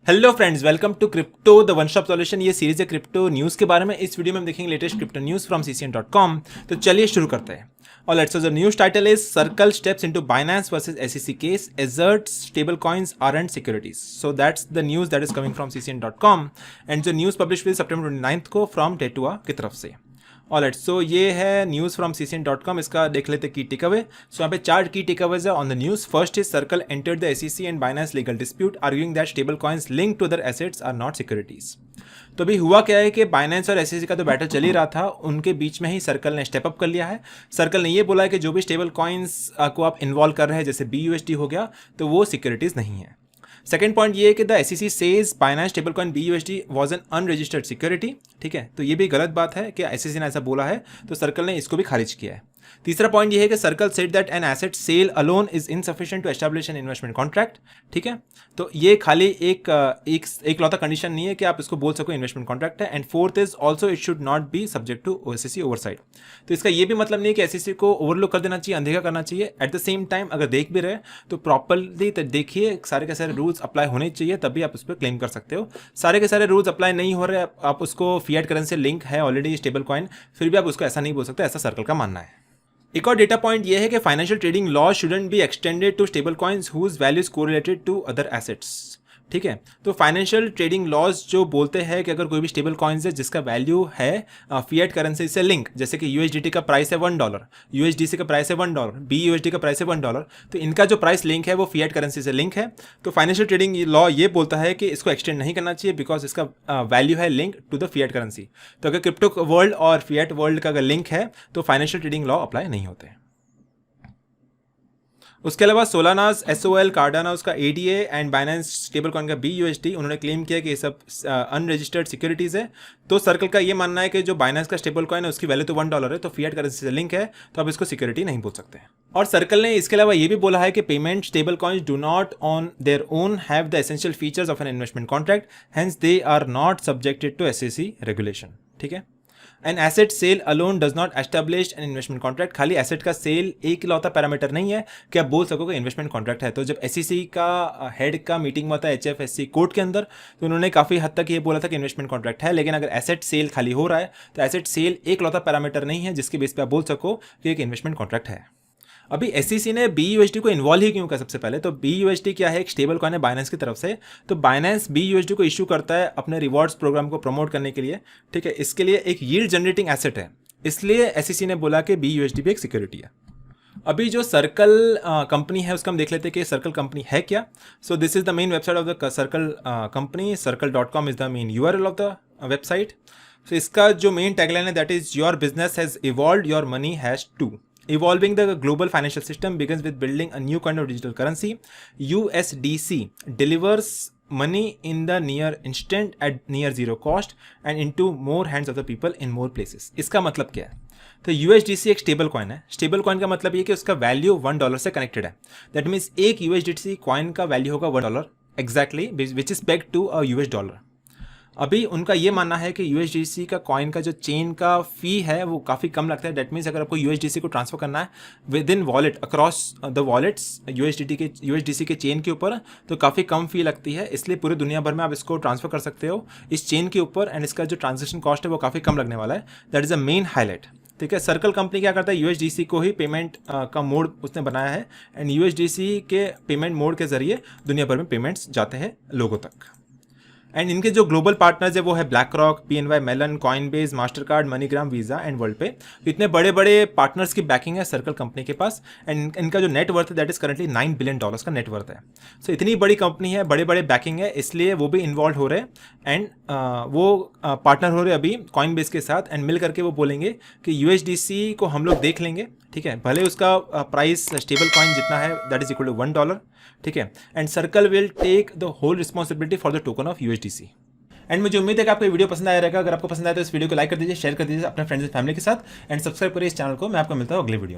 Hello friends, welcome to crypto the one stop solution. ये series है crypto news के बारे में। इस वीडियो में हम देखेंगे latest crypto news from ccn.com। तो चलिए शुरू करते हैं। और let's the news title is Circle steps into Binance versus SEC केस, asserts stable coins aren't securities. So that's the news that is coming from ccn.com and जो news publish हुई सितंबर 29 को फ्रॉम टेटुआ की तरफ से। ऑलराइट, सो ये है न्यूज़ फ्रॉम ccn.com। इसका देख लेते की टेकअवे। सो यहाँ पे 4 की टेकअवेज है on the news. First is Circle entered the SEC and Binance legal dispute arguing that stable coins link to other assets are not securities. तो अभी हुआ क्या है कि बाइनेंस और SEC का तो बैटल चल ही रहा था, उनके बीच में ही सर्कल ने स्टेप अप कर लिया है। सर्कल ने ये बोला है कि जो भी स्टेबल कॉइन्स को आप इन्वॉल्व कर रहे हैं, जैसे BUSD हो गया, तो वो सिक्योरिटीज नहीं है। सेकेंड पॉइंट ये है कि the SEC says Binance stable coin BUSD was an unregistered security. ठीक है, तो ये भी गलत बात है कि SEC ने ऐसा बोला है, तो सर्कल ने इसको भी खारिज किया है। तीसरा पॉइंट ये है कि Circle said that an asset sale alone is insufficient to establish an investment contract. ठीक है, तो ये खाली एक लौता कंडीशन नहीं है कि आप इसको बोल सको इन्वेस्टमेंट कॉन्ट्रैक्ट है। And fourth is also it should not be subject to SEC oversight. तो इसका ये भी मतलब नहीं है कि SEC को ओवरलुक कर देना चाहिए, अनदेखा करना चाहिए। एट द सेम टाइम अगर देख भी रहे तो प्रॉपरली देखिए, सारे के सारे रूल्स अप्लाई होने चाहिए, तभी आप उस पर क्लेम कर सकते हो। सारे के सारे रूल्स अप्लाई नहीं हो रहे, आप उसको फिएट करेंसी लिंक है ऑलरेडी स्टेबल कॉइन, फिर भी आप उसको ऐसा नहीं बोल सकते, ऐसा सर्कल का मानना है। एक और डेटा पॉइंट ये है कि financial trading law shouldn't be extended to stable coins whose value is correlated to other assets. ठीक है, तो फाइनेंशियल ट्रेडिंग लॉज जो बोलते हैं कि अगर कोई भी स्टेबल कॉइन्स है जिसका वैल्यू है फिएट करेंसी से लिंक, जैसे कि USDT का प्राइस है $1, USDC का प्राइस है $1, BUSD का प्राइस है $1, तो इनका जो प्राइस लिंक है वो फिएट करेंसी से लिंक है। तो फाइनेंशियल ट्रेडिंग लॉ ये बोलता है कि इसको एक्सटेंड नहीं करना चाहिए बिकॉज इसका वैल्यू है link to the fiat currency. तो अगर क्रिप्टो वर्ल्ड और फिएट वर्ल्ड का अगर लिंक है तो फाइनेंशियल ट्रेडिंग लॉ अप्लाई नहीं होते। उसके अलावा सोलानास, SOL, कार्डाना उसका ADA and Binance stable coin का BUSD, उन्होंने क्लेम किया कि ये सब अनरजिस्टर्ड सिक्योरिटीज़ है। तो सर्कल का ये मानना है कि जो बाइनेंस का स्टेबल कॉइन है उसकी वैल्यू तो $1 है, तो फिएट करेंसी से लिंक है, तो आप इसको सिक्योरिटी नहीं बोल सकते। और सर्कल ने इसके अलावा ये भी बोला है कि payment stable coins do not on their own have the essential features of an investment contract, hence they are not subjected to SEC regulation. ठीक है, an asset sale alone does not establish an investment contract. खाली asset का sale एक इकलौता parameter नहीं है कि आप बोल सकोगे इन्वेस्टमेंट कॉन्ट्रैक्ट है। तो जब SEC का हेड का मीटिंग हुआ था HFSC कोर्ट के अंदर, तो उन्होंने काफ़ी हद तक ये बोला था कि इन्वेस्टमेंट कॉन्ट्रैक्ट है, लेकिन अगर एसेट सेल खाली हो रहा है तो एसेट सेल एक इकलौता पैरामीटर नहीं है जिसके बेस पे आप बोल सको कि एक इन्वेस्टमेंट कॉन्ट्रैक्ट है। अभी SEC ने BUSD को इन्वॉल्व ही क्यों किया? सबसे पहले तो BUSD क्या है, एक स्टेबल कॉइन है बाइनेंस की तरफ से। तो बाइनेंस BUSD को इशू करता है अपने रिवॉर्ड्स प्रोग्राम को प्रमोट करने के लिए। ठीक है, इसके लिए एक यील्ड जनरेटिंग एसेट है, इसलिए SEC ने बोला कि BUSD भी एक सिक्योरिटी है। अभी जो सर्कल कंपनी है उसका हम देख लेते हैं कि सर्कल कंपनी है क्या। So this is the main website of the Circle company. circle.com is the main URL of the website. सो इसका जो मेन टैगलाइन है that is your business has evolved, your money has too. Evolving the global financial system begins with building a new kind of digital currency. USDC delivers money in the near instant at near zero cost and into more hands of the people in more places. इसका मतलब क्या है? तो USDC एक stable coin है। Stable coin का मतलब ये कि उसका वैल्यू $1 से कनेक्टेड है। दैट मीन्स एक USDC कॉइन का वैल्यू होगा $1 exactly, which is pegged to a US dollar. अभी उनका ये मानना है कि USDC का कॉइन का जो चेन का फ़ी है वो काफ़ी कम लगता है। डेट मीन्स अगर आपको USDC को ट्रांसफ़र करना है with in wallet across the wallets USDC के चेन के ऊपर, तो काफ़ी कम फ़ी लगती है, इसलिए पूरी दुनिया भर में आप इसको ट्रांसफ़र कर सकते हो इस चेन के ऊपर। एंड इसका जो ट्रांजेक्शन कॉस्ट है वो काफ़ी कम लगने वाला है। That is a main highlight. ठीक है, सर्कल कंपनी क्या करता है, USDC को ही पेमेंट का मोड उसने बनाया है एंड USDC के पेमेंट मोड के ज़रिए दुनिया भर में पेमेंट्स जाते हैं लोगों तक। एंड इनके जो ग्लोबल पार्टनर्स है वो है BlackRock, PNY, Mellon, Coinbase, Mastercard, MoneyGram, Visa and Worldpay. तो इतने बड़े बड़े पार्टनर्स की बैकिंग है सर्कल कंपनी के पास। एंड इनका जो नेट वर्थ है दैट इज़ करंटली $9 बिलियन का नेट वर्थ है। सो इतनी बड़ी कंपनी है, बड़े बड़े बैकिंग है, इसलिए वो भी इन्वॉल्व हो रहे हैं। एंड वो पार्टनर हो रहे अभी कॉइनबेस के साथ, एंड मिल करके वो बोलेंगे कि USDC को हम लोग देख लेंगे। ठीक है, भले उसका प्राइस स्टेबल कॉइन जितना है दैट इज इक्वल टू $1। ठीक है, and Circle will take the whole responsibility for the token of USDC। And मुझे उम्मीद है कि आपको ये वीडियो पसंद आया रहेगा। अगर आपको पसंद आया तो इस वीडियो को लाइक कर दीजिए, शेयर कर दीजिए अपने फ्रेंड्स एंड फैमिली के साथ, एंड सब्सक्राइब करिए इस चैनल को। मैं आपको मिलता हूँ अगले वीडियो में।